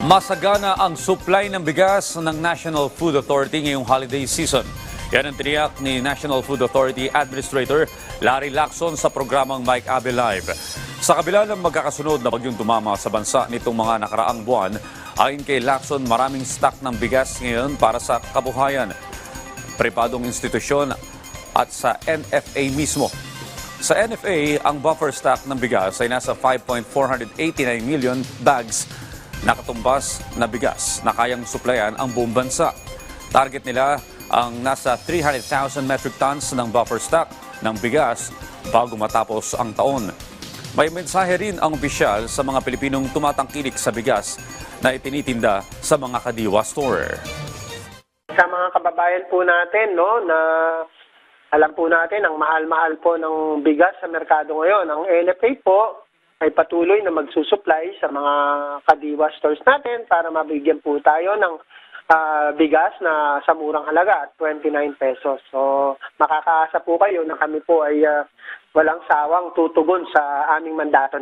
Masagana ang supply ng bigas ng National Food Authority ngayong holiday season. Yan ang tiniyak ni National Food Authority Administrator Larry Lacson sa programang Mike Abe Live. Sa kabila ng magkakasunod na bagyong tumama sa bansa nitong mga nakaraang buwan, ayon kay Lacson, maraming stock ng bigas ngayon para sa kabuhayan, pribadong institusyon at sa NFA mismo. Sa NFA, ang buffer stock ng bigas ay nasa 5.489 million bags na katumbas na bigas na kayang suplayan ang buong bansa. Target nila ang nasa 300,000 metric tons ng buffer stock ng bigas bago matapos ang taon. May mensahe rin ang opisyal sa mga Pilipinong tumatangkilik sa bigas na itinitinda sa mga kadiwa store. Sa mga kababayan po natin, no, na alam po natin ang mahal-mahal po ng bigas sa merkado ngayon. Ang NFA po ay patuloy na magsusupply sa mga kadiwa stores natin para mabigyan po tayo ng bigas na sa murang halaga at 29 pesos. So makakaasa po kayo na kami po ay walang sawang tutugon sa aming mandato.